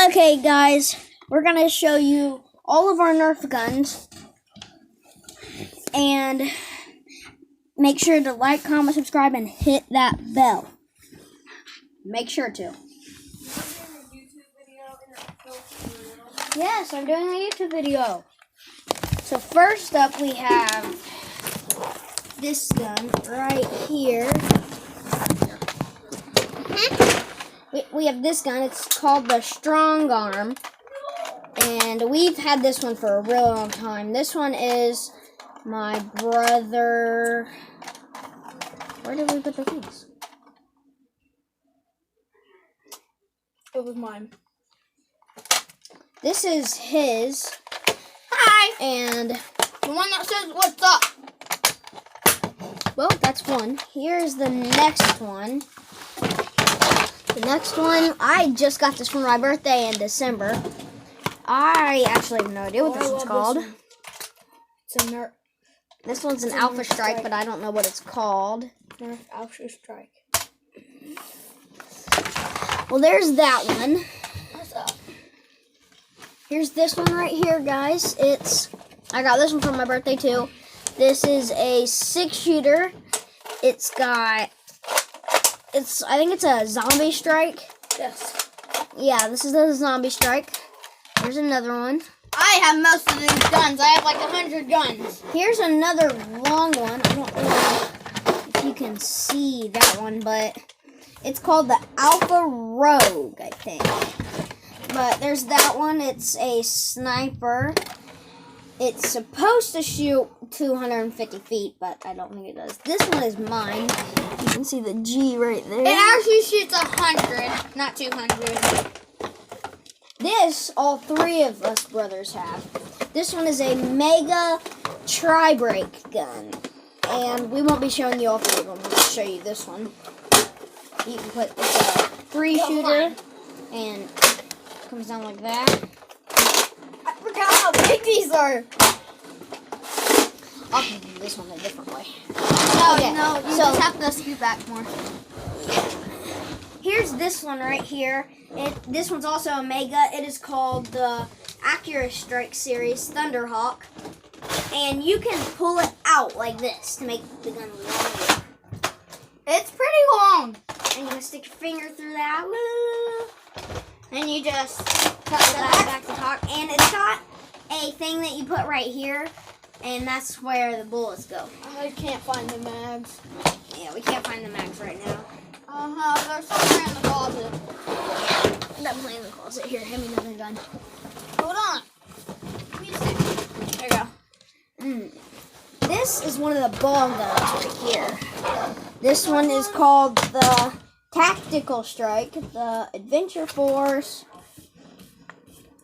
Okay, guys, we're going to show you all of our Nerf guns. And make sure to like, comment, subscribe, and hit that bell. Make sure to. Yes, I'm doing a YouTube video. So first up, we have this gun right here. We have this gun. It's called the Strong Arm. And we've had this one for a really long time. This one is my brother. Where did we put the things? It was mine. This is his. Hi! And The one that says, "What's up?" well, that's one. Here's the next one. The next one, I just got this for my birthday in December. I actually have no idea what this one's called. It's a Nerf. This one's an Alpha Strike, but I don't know what it's called. Nerf Alpha Strike. Well, there's that one. What's up? Here's this one right here, guys. I got this one for my birthday too. This is a 6-shooter. I think it's a zombie strike. Yes. Yeah, this is a zombie strike. Here's another one. I have most of these guns. I have like 100 guns. Here's another long one. I don't know if you can see that one, but it's called the Alpha Rogue, I think. But there's that one. It's a sniper. It's supposed to shoot 250 feet, but I don't think it does. This one is mine. You can see the G right there. It actually shoots 100, not 200. This, all three of us brothers have. This one is a Mega Tri-Break gun. And we won't be showing you all three of them. We'll just show you this one. You can put, it's a 3-shooter. And it comes down like that. I forgot how big these are. I'll do this one a different way. No, you just have to scoot back more. Here's this one right here. This one's also a Mega. It is called the Accurate Strike Series Thunderhawk. And you can pull it out like this to make the gun longer. It's pretty long. And you can stick your finger through that. And you just Cut that back to talk. And it's got a thing that you put right here. And that's where the bullets go. I can't find the mags. Yeah, we can't find the mags right now. They're somewhere in the closet. Definitely in the closet. Here, hand me another gun. Hold on. Give me a second. There you go. This is one of the ball guns right here. This one is called the Tactical Strike, the Adventure Force.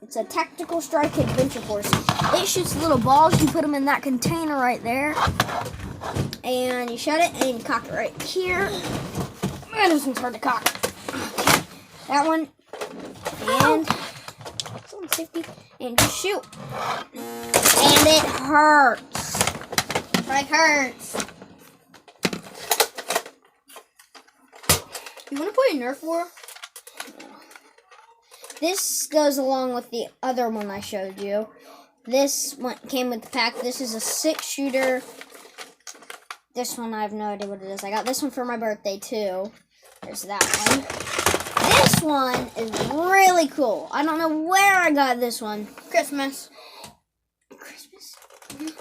It's a Tactical Strike Adventure Force. It shoots little balls. You put them in that container right there. And you shut it and you cock it right here. Man, this one's hard to cock. That one. And this one's 50. And just shoot. And it hurts. Strike hurts. You want to play Nerf War? This goes along with the other one I showed you. This one came with the pack. This is a 6-shooter. This one, I have no idea what it is. I got this one for my birthday, too. There's that one. This one is really cool. I don't know where I got this one. Christmas. Christmas?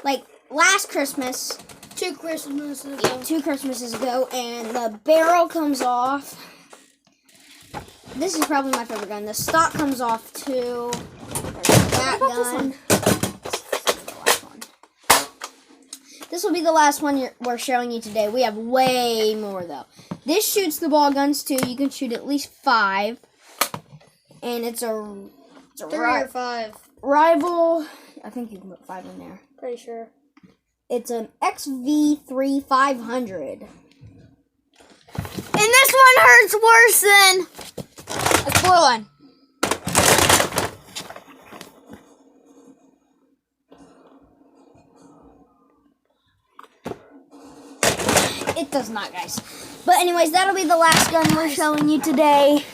Like, last Christmas. 2 Christmases ago. Yeah, 2 Christmases ago. And the barrel comes off. This is probably my favorite gun. The stock comes off, too. There's that gun. This will be the last one we're showing you today. We have way more, though. This shoots the ball guns, too. You can shoot at least 5. And it's a 3 or 5. rival. I think you can put 5 in there. Pretty sure. It's an XV3 500. And this one hurts worse than a blue one. It does not, guys. But anyways, that'll be the last gun we're showing you today.